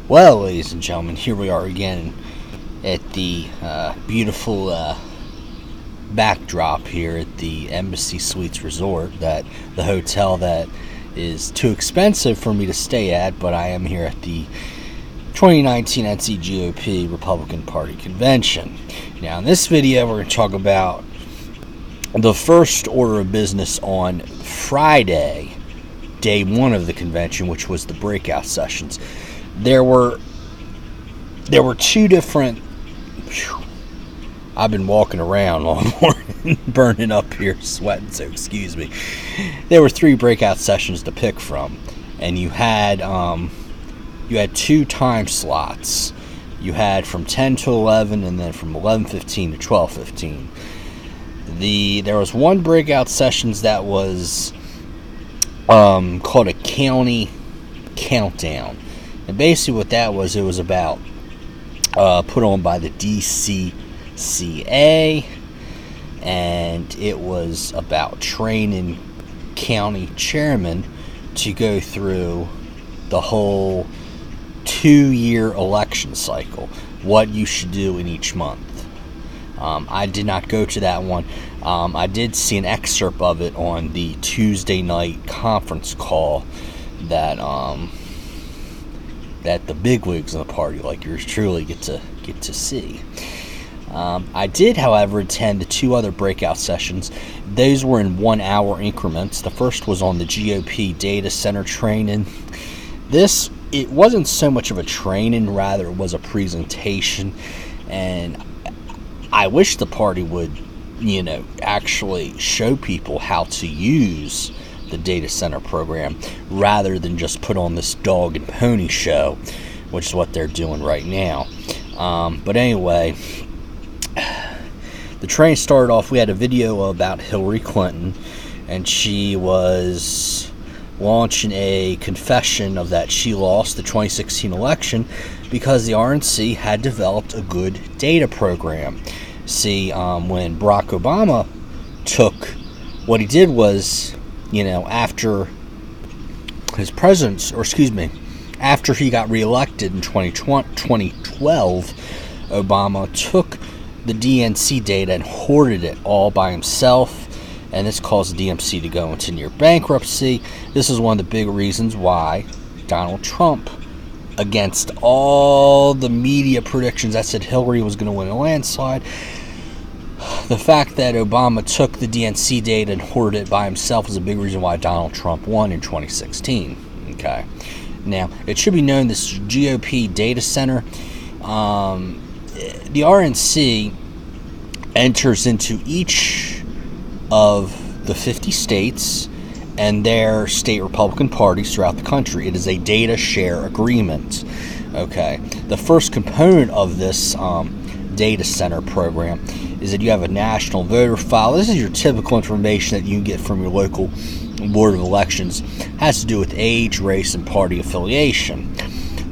Well, ladies and gentlemen, here we are again at the beautiful backdrop here at the Embassy Suites Resort, the hotel that is too expensive for me to stay at, but I am here at the 2019 NC GOP Republican Party Convention. Now, in this video, we're going to talk about the first order of business on Friday, day one of the convention, which was the breakout sessions. There were two different. I've been walking around all morning, burning up here, sweating. So excuse me. There were three breakout sessions to pick from, and you had two time slots. You had from 10 to 11, and then from 11:15 to 12:15. There was one breakout sessions that was called a county countdown. And basically what that was, it was about put on by the DCCA, and it was about training county chairmen to go through the whole 2-year election cycle, what you should do in each month. I did not go to that one. I did see an excerpt of it on the Tuesday night conference call that the bigwigs of the party, like yours truly, get to see. I did, however, attend the two other breakout sessions. Those were in 1 hour increments. The first was on the GOP Data Center training. It wasn't so much of a training, rather it was a presentation, and I wish the party would, actually show people how to use the data center program rather than just put on this dog and pony show, which is what they're doing right now. But anyway, the train started off. We had a video about Hillary Clinton, and she was launching a confession of that she lost the 2016 election because the RNC had developed a good data program. See, when Barack Obama what he did was, after his after he got reelected in 2012, Obama took the DNC data and hoarded it all by himself, and this caused the DNC to go into near bankruptcy. This is one of the big reasons why Donald Trump, against all the media predictions that said Hillary was going to win a landslide, the fact that Obama took the DNC data and hoarded it by himself is a big reason why Donald Trump won in 2016. Okay. Now, it should be known this GOP Data Center, the RNC enters into each of the 50 states and their state Republican parties throughout the country. It is a data share agreement. Okay. The first component of this data center program is that you have a national voter file. This is your typical information that you can get from your local board of elections. It has to do with age, race, and party affiliation.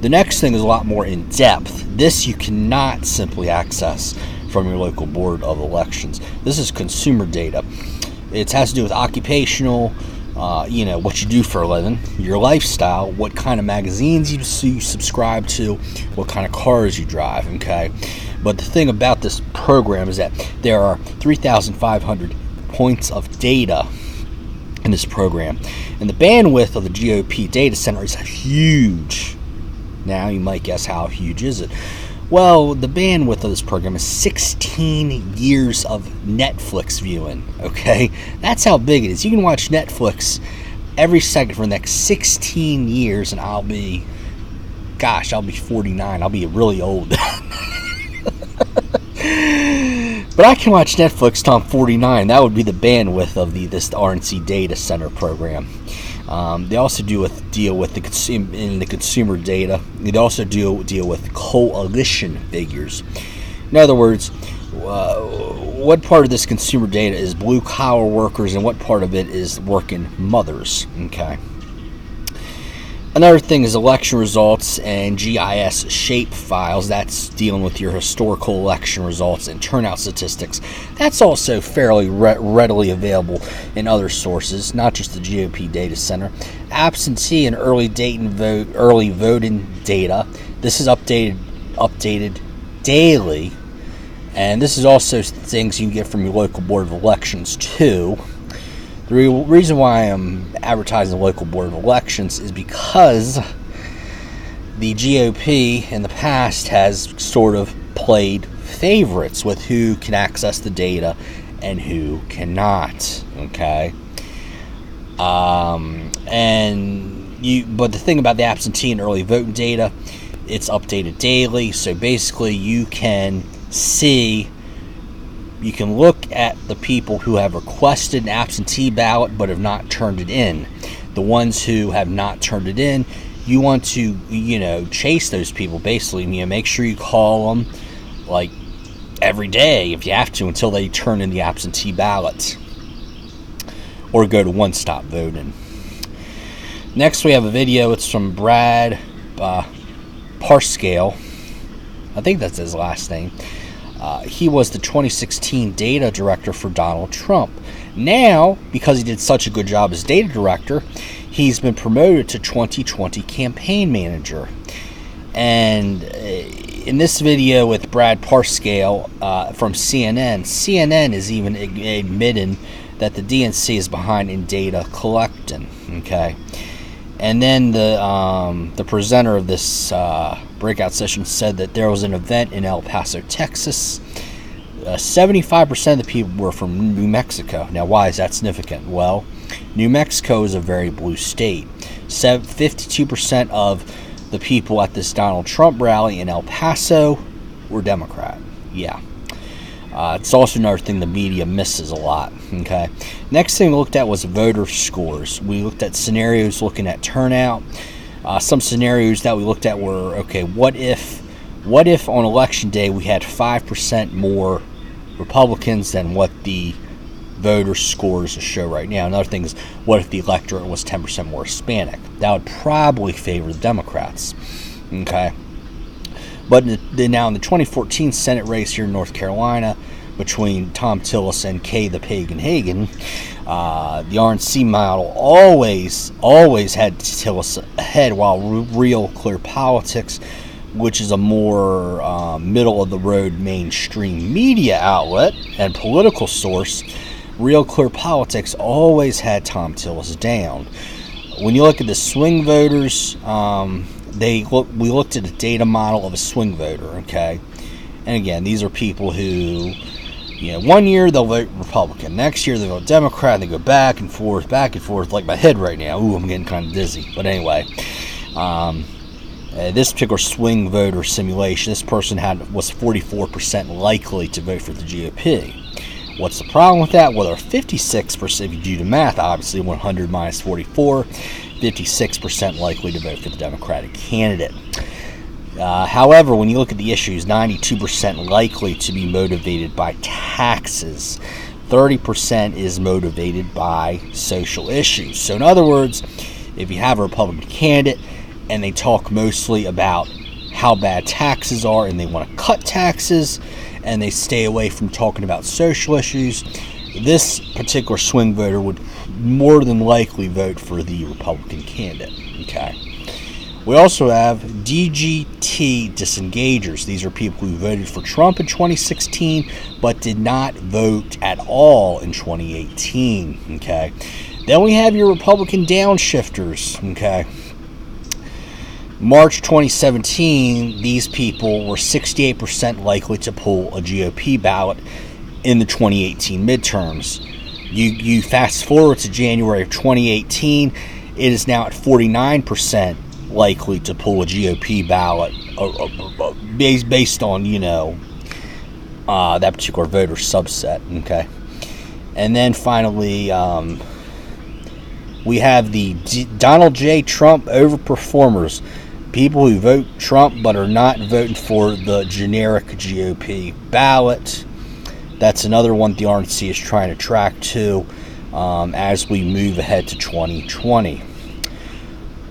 The next thing is a lot more in depth. This you cannot simply access from your local board of elections. This is consumer data. It has to do with occupational, what you do for a living, your lifestyle, what kind of magazines you subscribe to, what kind of cars you drive, okay? But the thing about this program is that there are 3,500 points of data in this program. And the bandwidth of the GOP Data Center is huge. Now, you might guess, how huge is it? Well, the bandwidth of this program is 16 years of Netflix viewing, okay? That's how big it is. You can watch Netflix every second for the next 16 years, and I'll be 49. I'll be really old. But I can watch Netflix till I'm 49. That would be the bandwidth of this RNC Data Center program. They also deal with the consumer data. They also deal with coalition figures. In other words, what part of this consumer data is blue collar workers and what part of it is working mothers? Okay. Another thing is election results and GIS shape files. That's dealing with your historical election results and turnout statistics. That's also fairly readily available in other sources, not just the GOP Data Center. Absentee and early voting data. This is updated daily, and this is also things you can get from your local board of elections too. The reason why I'm advertising the local board of elections is because the GOP in the past has sort of played favorites with who can access the data and who cannot. Okay. But the thing about the absentee and early voting data, it's updated daily. So basically, you can look at the people who have requested an absentee ballot but have not turned it in. The ones who have not turned it in, you want to, chase those people. Basically, make sure you call them like every day if you have to until they turn in the absentee ballots, or go to One Stop Voting. Next, we have a video. It's from Brad Parscale. I think that's his last name. He was the 2016 data director for Donald Trump. Now, because he did such a good job as data director, he's been promoted to 2020 campaign manager. And in this video with Brad Parscale from CNN is even admitting that the DNC is behind in data collecting. Okay. And then the presenter of this breakout session said that there was an event in El Paso, Texas. 75% of the people were from New Mexico. Now, why is that significant? Well, New Mexico is a very blue state. 52% of the people at this Donald Trump rally in El Paso were Democrat. Yeah. It's also another thing the media misses a lot. Okay. Next thing we looked at was voter scores. We looked at scenarios looking at turnout. Some scenarios that we looked at were, okay, what if on election day we had 5% more Republicans than what the voter scores show right now? Another thing is, what if the electorate was 10% more Hispanic? That would probably favor the Democrats. Okay. But now in the 2014 Senate race here in North Carolina between Tom Tillis and Kay the Pagan Hagen, the RNC model always had Tillis ahead, while Real Clear Politics, which is a more middle-of-the-road mainstream media outlet and political source, Real Clear Politics always had Tom Tillis down. When you look at the swing voters, we looked at a data model of a swing voter, okay? And again, these are people who, 1 year they'll vote Republican, next year they'll vote Democrat, and they go back and forth, like my head right now. Ooh, I'm getting kind of dizzy. But anyway, this particular swing voter simulation, this person was 44% likely to vote for the GOP. What's the problem with that? Well, they're 56%, if you do the math, obviously 100 minus 44, 56% likely to vote for the Democratic candidate. However, when you look at the issues, 92% likely to be motivated by taxes. 30% is motivated by social issues. So in other words, if you have a Republican candidate and they talk mostly about how bad taxes are and they want to cut taxes, and they stay away from talking about social issues, this particular swing voter would more than likely vote for the Republican candidate. Okay. We also have DGT disengagers. These are people who voted for Trump in 2016 but did not vote at all in 2018. Okay. Then we have your Republican downshifters. Okay. March 2017, these people were 68% likely to pull a GOP ballot in the 2018 midterms. You fast forward to January of 2018, it is now at 49% likely to pull a GOP ballot based on, that particular voter subset. Okay. And then finally, we have the Donald J. Trump overperformers. People who vote Trump but are not voting for the generic GOP ballot. That's another one the RNC is trying to track to as we move ahead to 2020.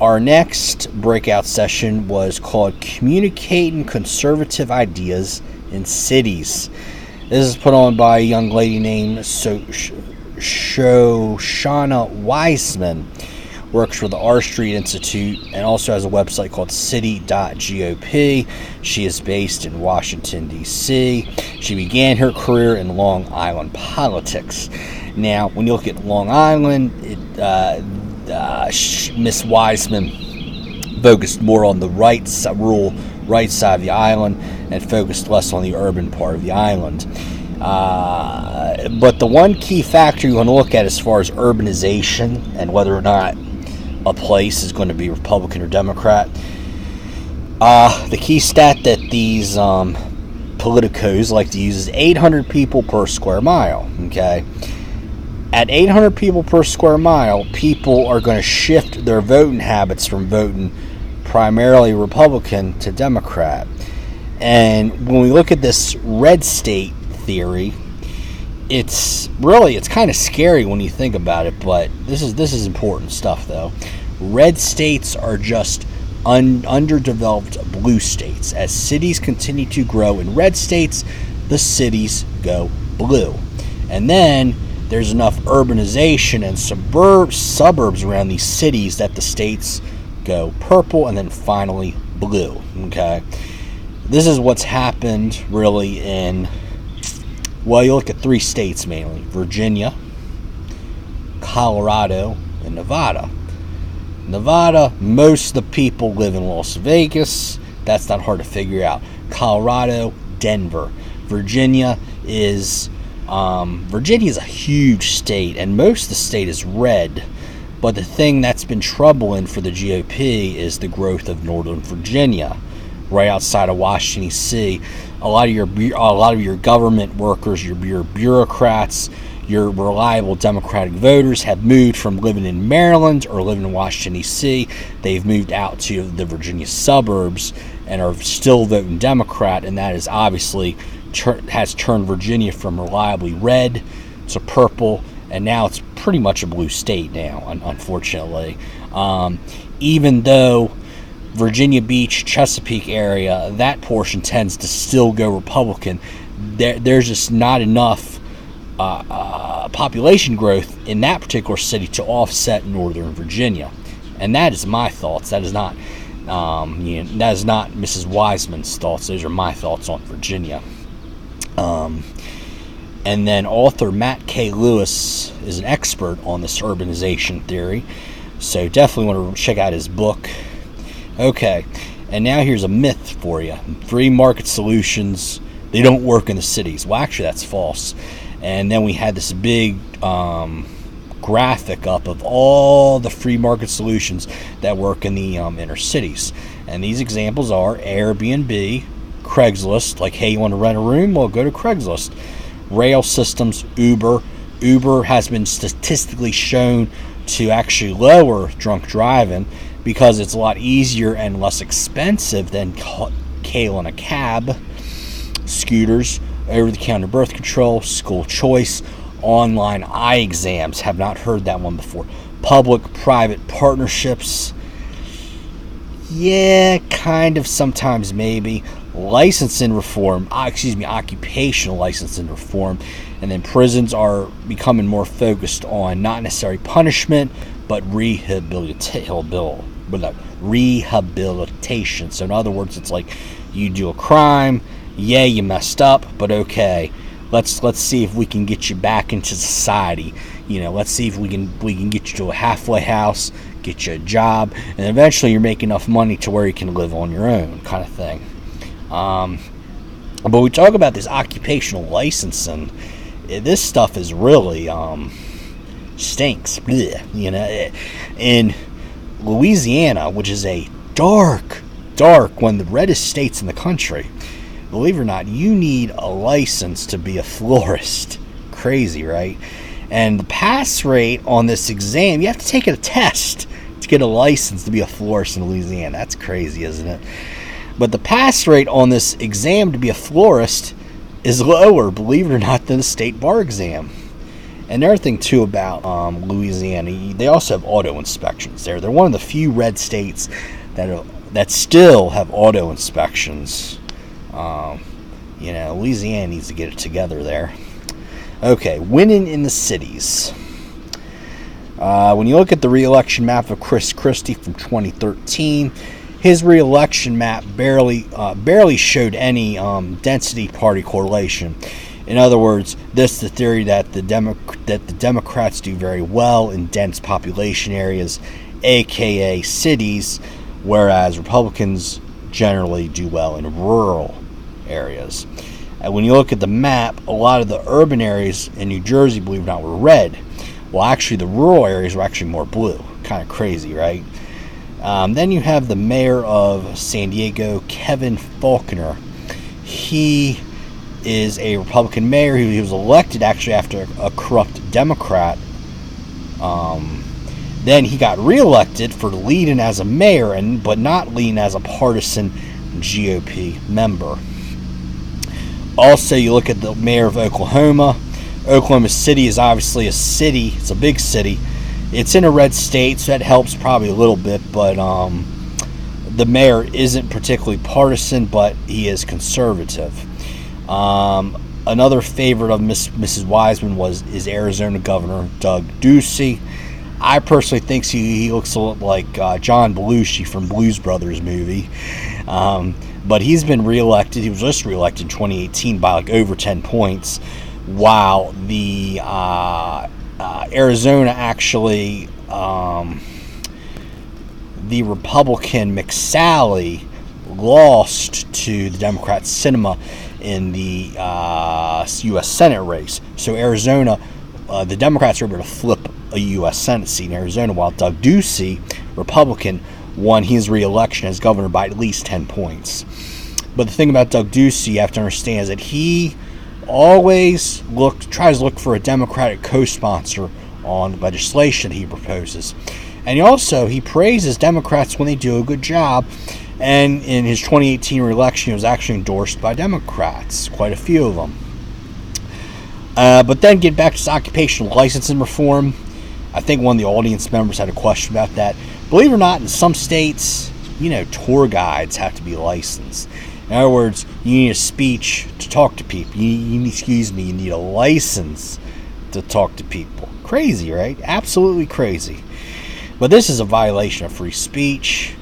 Our next breakout session was called Communicating Conservative Ideas in Cities. This is put on by a young lady named Shoshana Wiseman. works for the R Street Institute, and also has a website called city.gop. She is based in Washington, D.C. She began her career in Long Island politics. Now, when you look at Long Island, Miss Wiseman focused more on the rural right side of the island and focused less on the urban part of the island. But the one key factor you want to look at as far as urbanization and whether or not a place is going to be Republican or Democrat, the key stat that these politicos like to use is 800 people per square mile. Okay, at 800 people per square mile, people are going to shift their voting habits from voting primarily Republican to Democrat. And when we look at this red state theory, it's kind of scary when you think about it, but this is important stuff though. Red states are just underdeveloped blue states. As cities continue to grow in red states, the cities go blue. And then there's enough urbanization and suburbs around these cities that the states go purple and then finally blue. Okay, this is what's happened really in, well, you look at 3 states mainly: Virginia, Colorado, and Nevada. Nevada, most of the people live in Las Vegas. That's not hard to figure out. Colorado, Denver. Virginia is a huge state, and most of the state is red. But the thing that's been troubling for the GOP is the growth of Northern Virginia, right outside of Washington, D.C. A lot of your government workers, your bureaucrats, your reliable Democratic voters have moved from living in Maryland or living in Washington, D.C. They've moved out to the Virginia suburbs and are still voting Democrat, and that is obviously has turned Virginia from reliably red to purple, and now it's pretty much a blue state now, unfortunately. Even though Virginia Beach, Chesapeake area, that portion tends to still go Republican, there's just not enough population growth in that particular city to offset Northern Virginia. And that is my thoughts. That is not Mrs. Wiseman's thoughts. Those are my thoughts on Virginia. And then author Matt K. Lewis is an expert on this urbanization theory, so definitely want to check out his book. Okay, and now here's a myth for you. Free market solutions, they don't work in the cities. Well, actually, that's false. And then we had this big graphic up of all the free market solutions that work in the inner cities. And these examples are Airbnb, Craigslist, like, hey, you want to rent a room? Well, go to Craigslist. Rail systems, Uber. Uber has been statistically shown to actually lower drunk driving because it's a lot easier and less expensive than hailing a cab. Scooters, over-the-counter birth control, school choice, online eye exams. Have not heard that one before. Public-private partnerships. Yeah, kind of, sometimes, maybe. Licensing reform, occupational licensing reform, and then prisons are becoming more focused on not necessarily punishment, but rehabilitation. So in other words, it's like you do a crime, yeah, you messed up, but okay, let's see if we can get you back into society. Let's see if we can get you to a halfway house, get you a job, and eventually you're making enough money to where you can live on your own, kind of thing. But we talk about this occupational licensing. This stuff is really stinks. Blech, in Louisiana, which is a dark, one of the reddest states in the country, believe it or not, you need a license to be a florist. Crazy, right? And the pass rate on this exam, you have to take a test to get a license to be a florist in Louisiana. That's crazy, isn't it? But the pass rate on this exam to be a florist is lower, believe it or not, than the state bar exam. And another thing, too, about Louisiana, they also have auto inspections there. They're one of the few red states that still have auto inspections. Louisiana needs to get it together there. Okay, winning in the cities. When you look at the re-election map of Chris Christie from 2013, his re-election map barely showed any density party correlation. In other words, this is the theory that the Democrats do very well in dense population areas, aka cities, whereas Republicans generally do well in rural areas. And when you look at the map, a lot of the urban areas in New Jersey, believe it or not, were red. Well, actually, the rural areas were actually more blue. Kind of crazy, right? Then you have the mayor of San Diego, Kevin Faulconer. He is a Republican mayor. He was elected actually after a corrupt Democrat. Then he got reelected for leading as a mayor, but not leading as a partisan GOP member. Also, you look at the mayor of Oklahoma. Oklahoma City is obviously a city. It's a big city. It's in a red state, so that helps probably a little bit. But the mayor isn't particularly partisan, but he is conservative. Another favorite of Mrs. Wiseman is Arizona Governor Doug Ducey. I personally think he looks a lot like John Belushi from Blues Brothers movie. But he's been reelected. He was just reelected in 2018 by like over 10 points, while the Arizona actually, the Republican McSally lost to the Democrat Sinema in the U.S. Senate race. So Arizona, the Democrats were able to flip a U.S. Senate seat in Arizona, while Doug Ducey, Republican, won his re-election as governor by at least 10 points. But the thing about Doug Ducey, you have to understand, is that he always tries to look for a Democratic co-sponsor on legislation he proposes. And he praises Democrats when they do a good job. And in his 2018 re-election, he was actually endorsed by Democrats, quite a few of them. But then get back to this occupational licensing reform. I think one of the audience members had a question about that. Believe it or not, in some states, tour guides have to be licensed. In other words, you need a speech to talk to people. You need a license to talk to people. Crazy, right? Absolutely crazy. But this is a violation of free speech,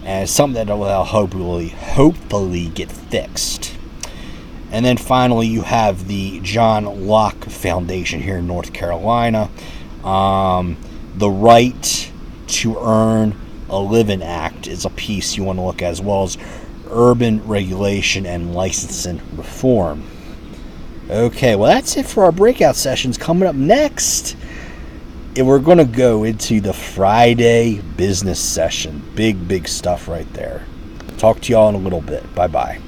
and it's something that will hopefully get fixed. And then finally, you have the John Locke Foundation here in North Carolina. The Right to Earn a Living Act is a piece you want to look at, as well as urban regulation and licensing reform. Okay, well, that's it for our breakout sessions. Coming up next, we're going to go into the Friday business session. Big stuff right there. Talk to y'all in a little bit. Bye-bye.